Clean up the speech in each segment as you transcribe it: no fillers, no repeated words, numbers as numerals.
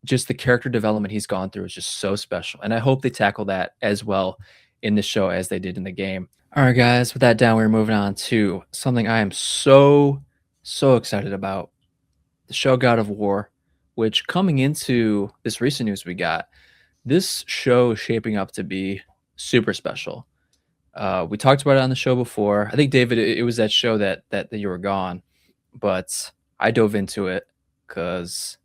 just the character development he's gone through is just so special, and I hope they tackle that as well in the show as they did in the game. All right, guys, with that down, we're moving on to something I am so excited about: the show God of War, which coming into this recent news we got, this show is shaping up to be super special. We talked about it on the show before. I think David, it was that show that you were gone, but I dove into it because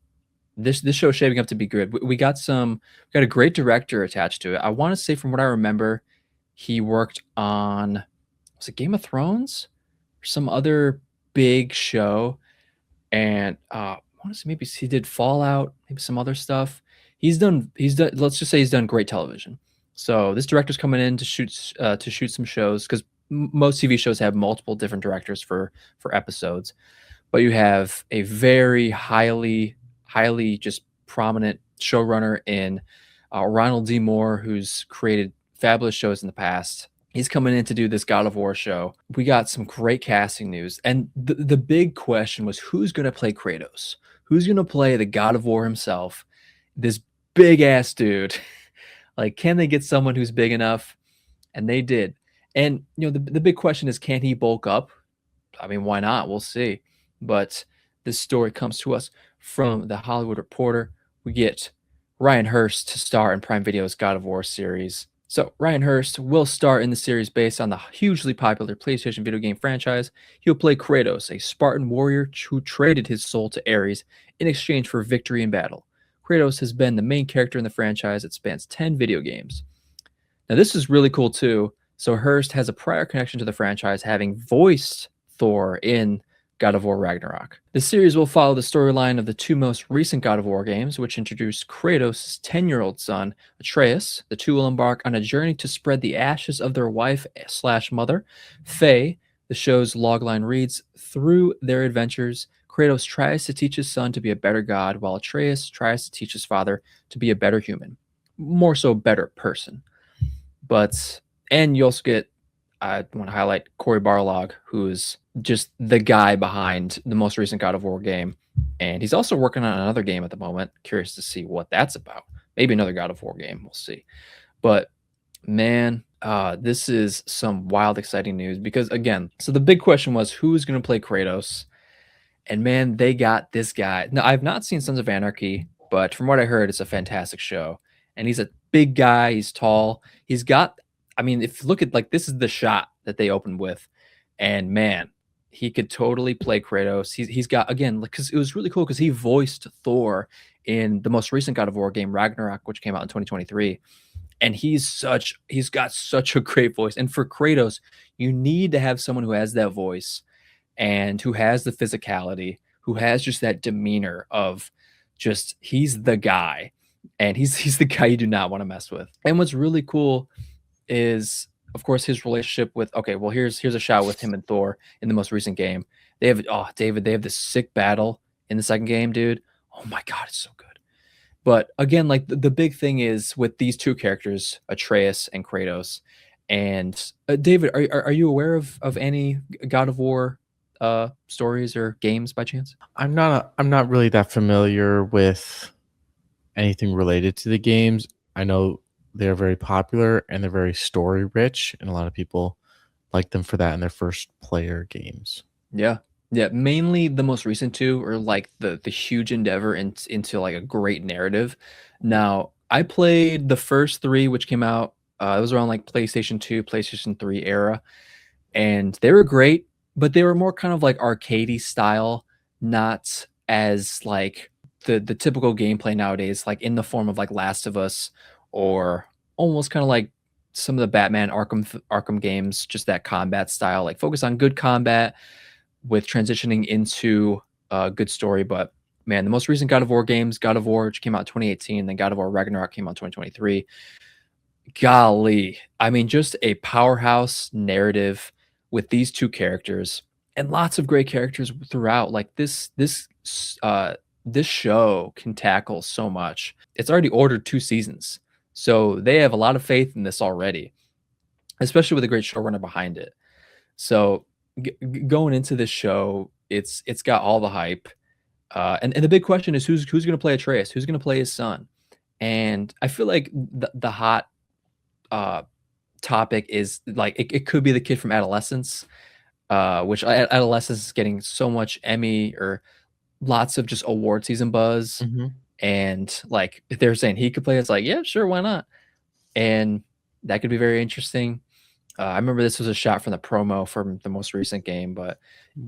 this show is shaping up to be good. We got a great director attached to it. I want to say, from what I remember, he worked on, was it Game of Thrones or some other big show, and I want to say maybe he did Fallout, maybe some other stuff. He's done. Let's just say he's done great television. So this director's coming in to shoot some shows because most TV shows have multiple different directors for episodes, but you have a very highly just prominent showrunner in Ronald D. Moore, who's created fabulous shows in the past. He's coming in to do this God of War show. We got some great casting news, and the big question was who's going to play Kratos? Who's going to play the God of War himself? This big ass dude. Like, can they get someone who's big enough? And they did. And the big question is, can he bulk up? I mean, why not? We'll see. But this story comes to us from the Hollywood Reporter. We get Ryan Hurst to star in Prime Video's God of War series. So Ryan Hurst will star in the series based on the hugely popular PlayStation video game franchise. He'll play Kratos, a Spartan warrior who traded his soul to Ares in exchange for victory in battle. Kratos has been the main character in the franchise that spans 10 video games. Now, this is really cool too. So Hurst has a prior connection to the franchise, having voiced Thor in God of War Ragnarok. The series will follow the storyline of the two most recent God of War games, which introduced Kratos' 10-year-old son, Atreus. The two will embark on a journey to spread the ashes of their wife/mother, Faye. The show's logline reads, through their adventures, Kratos tries to teach his son to be a better god, while Atreus tries to teach his father to be a better human. More so, better person. And you also get, I want to highlight Cory Barlog, who is just the guy behind the most recent God of War game. And he's also working on another game at the moment. Curious to see what that's about. Maybe another God of War game. We'll see. But man, this is some wild, exciting news because, again, so the big question was who's going to play Kratos? And man, they got this guy. Now, I've not seen Sons of Anarchy, but from what I heard, it's a fantastic show. And he's a big guy. He's tall. He's got, I mean, if you look at, like, this is the shot that they opened with. And man, he could totally play Kratos. He's got, again, because it was really cool because he voiced Thor in the most recent God of War game, Ragnarok, which came out in 2023. And he's got such a great voice. And for Kratos, you need to have someone who has that voice and who has the physicality, who has just that demeanor of just, he's the guy. And he's the guy you do not want to mess with. And what's really cool is, of course, his relationship with, okay, well, here's a shot with him and Thor in the most recent game. They have, oh, David, they have this sick battle in the second game, dude. Oh my God, it's so good. But again, like the big thing is with these two characters, Atreus and Kratos. And David, are you aware of any God of War stories or games by chance? I'm not really that familiar with anything related to the games. I know they're very popular and they're very story rich, and a lot of people like them for that in their first player games. Yeah. Yeah, mainly the most recent two are like the huge endeavor into like a great narrative. Now, I played the first three, which came out, it was around like PlayStation 2, PlayStation 3 era, and they were great, but they were more kind of like arcadey style, not as like the typical gameplay nowadays, like in the form of like Last of Us, or almost kind of like some of the Batman Arkham games, just that combat style, like focus on good combat with transitioning into a good story. But man, the most recent God of War games, God of War, which came out in 2018, then God of War Ragnarok came out in 2023. Golly, I mean, just a powerhouse narrative with these two characters and lots of great characters throughout. Like this show can tackle so much. It's already ordered 2 seasons, so they have a lot of faith in this already, especially with a great showrunner behind it. So going into this show, it's got all the hype. And the big question is who's going to play Atreus? Who's going to play his son? And I feel like the hot uh, topic is like it could be the kid from Adolescence, which Adolescence is getting so much Emmy or lots of just award season buzz. Mhm. And like if they're saying he could play, it's like yeah, sure, why not? And that could be very interesting. I remember this was a shot from the promo from the most recent game, but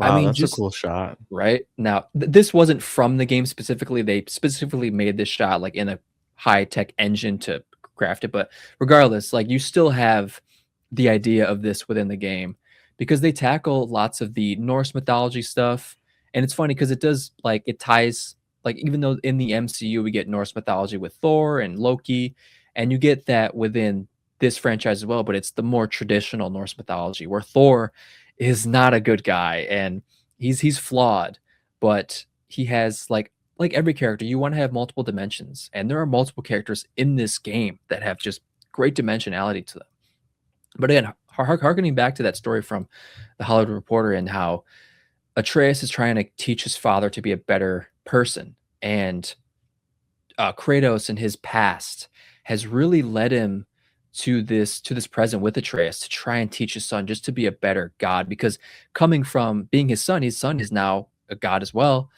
I Wow, mean, that's a just cool shot. right? Now, this wasn't from the game specifically. They specifically made this shot like in a high-tech engine to craft it, but regardless, like you still have the idea of this within the game because they tackle lots of the Norse mythology stuff. And it's funny because it does like it ties like even though in the MCU we get Norse mythology with Thor and Loki, and you get that within this franchise as well, but it's the more traditional Norse mythology where Thor is not a good guy and he's flawed, but he has like every character, you want to have multiple dimensions, and there are multiple characters in this game that have just great dimensionality to them. But again, harkening back to that story from the Hollywood Reporter and how Atreus is trying to teach his father to be a better person, and Kratos in his past has really led him to this present with Atreus to try and teach his son just to be a better god. Because coming from being his son is now a god as well,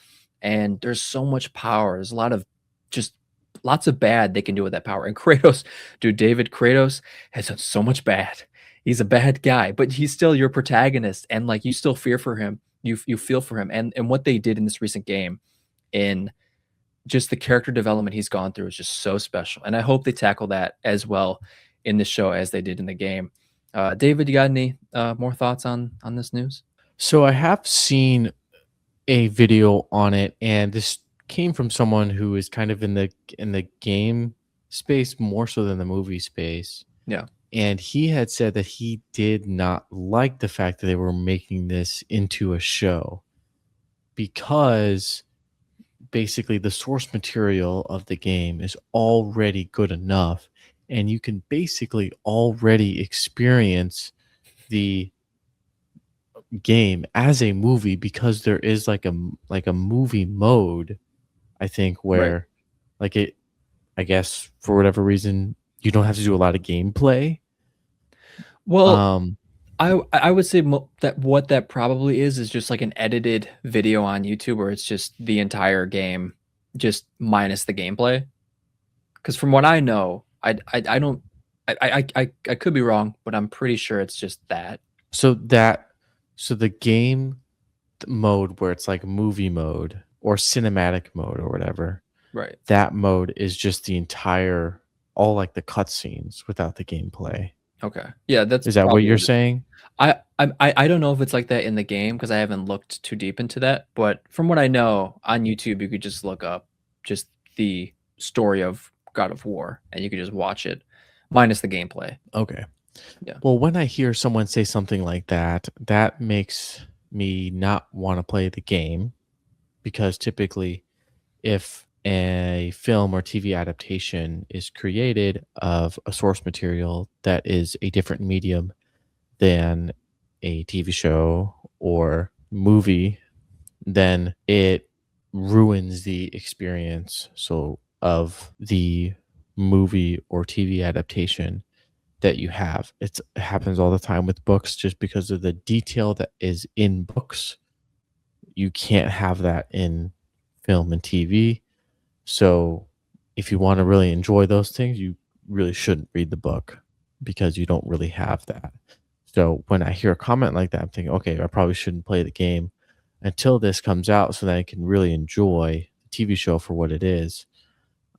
and there's so much power. There's a lot of just lots of bad they can do with that power. And Kratos, dude, David Kratos has done so much bad. He's a bad guy, but he's still your protagonist, and like you still fear for him. You feel for him, and what they did in this recent game in just the character development he's gone through is just so special, and I hope they tackle that as well in the show as they did in the game. David, you got any more thoughts on this news? So I have seen a video on it, and this came from someone who is kind of in the game space more so than the movie space. Yeah, And he had said that he did not like the fact that they were making this into a show because basically the source material of the game is already good enough, and you can basically already experience the game as a movie because there is like a movie mode, I think, right. where like it, I guess, for whatever reason, you don't have to do a lot of gameplay. Well, um I would say that what that probably is just like an edited video on YouTube where it's just the entire game, just minus the gameplay. Because from what I know, I don't I could be wrong, but I'm pretty sure it's just that. so that so the game mode where it's like movie mode or cinematic mode or whatever, Right. that mode is just the entire, all like the cutscenes without the gameplay. Okay. Yeah, that's Is that what probably you're what it is. saying? I don't know if it's like that in the game because I haven't looked too deep into that, but from what I know, on YouTube, you could just look up just the story of God of War, and you could just watch it minus the gameplay. Okay. Yeah. Well, when I hear someone say something like that, that makes me not want to play the game because typically, if a film or TV adaptation is created of a source material that is a different medium than a TV show or movie, then it ruins the experience of the movie or TV adaptation that you have. It happens all the time with books just because of the detail that is in books. You can't have that in film and TV. So if you want to really enjoy those things, you really shouldn't read the book because you don't really have that. So when I hear a comment like that, I'm thinking, okay, I probably shouldn't play the game until this comes out so that I can really enjoy the TV show for what it is.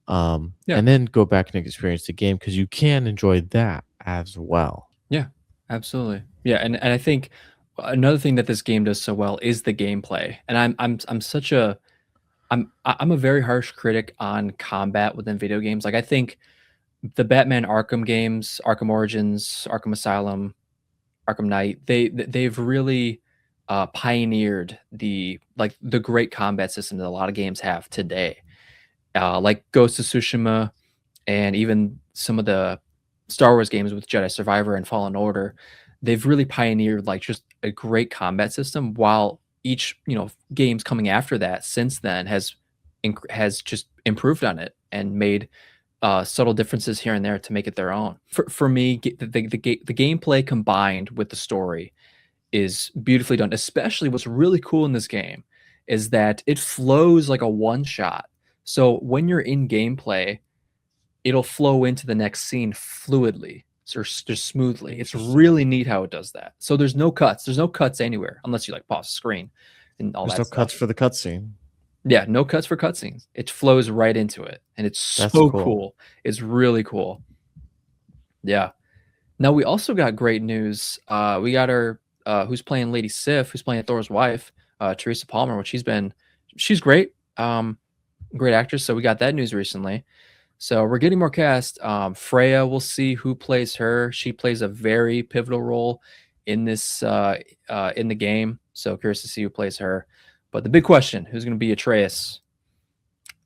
Yeah. And then go back and experience the game because you can enjoy that as well. Yeah. Absolutely. Yeah, and I think another thing that this game does so well is the gameplay. And I'm such a I'm a very harsh critic on combat within video games. Like I think the Batman Arkham games, Arkham Origins, Arkham Asylum, Arkham Knight, they've really pioneered the great combat system that a lot of games have today. Like Ghost of Tsushima and even some of the Star Wars games with Jedi Survivor and Fallen Order, they've really pioneered like just a great combat system while each games coming after that since then has just improved on it and made subtle differences here and there to make it their own. For me, the gameplay combined with the story is beautifully done. Especially what's really cool in this game is that it flows like a one shot. So when you're in gameplay, it'll flow into the next scene fluidly, so just smoothly. It's really neat how it does that. So there's no cuts. There's no cuts anywhere unless you like pause the screen and all There's that no stuff. cuts for the cutscene. Yeah, no cuts for cutscenes. It flows right into it, and it's That's so cool. cool. It's really cool. Yeah. Now we also got great news. We got our who's playing Lady Sif, who's playing Thor's wife, Teresa Palmer, which she's great. Great actress. So we got that news recently. So we're getting more cast. Freya, we'll see who plays her. She plays a very pivotal role in this in the game. So curious to see who plays her. But the big question: who's going to be Atreus?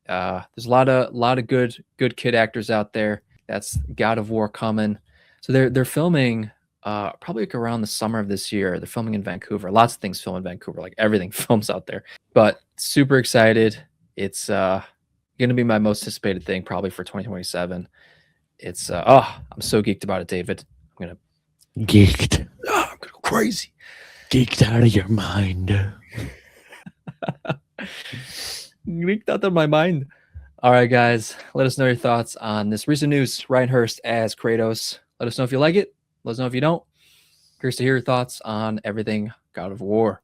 There's a lot of good kid actors out there. That's God of War coming. So they're filming probably like around the summer of this year. They're filming in Vancouver. Lots of things film in Vancouver, like everything films out there. But super excited. It's gonna be my most anticipated thing probably for 2027. It's I'm so geeked about it, David. Geeked. I'm gonna go crazy. Geeked out of your mind. Geeked out of my mind. All right, guys, let us know your thoughts on this recent news. Ryan Hurst as Kratos. Let us know if you like it. Let us know if you don't. Curious to hear your thoughts on everything God of War.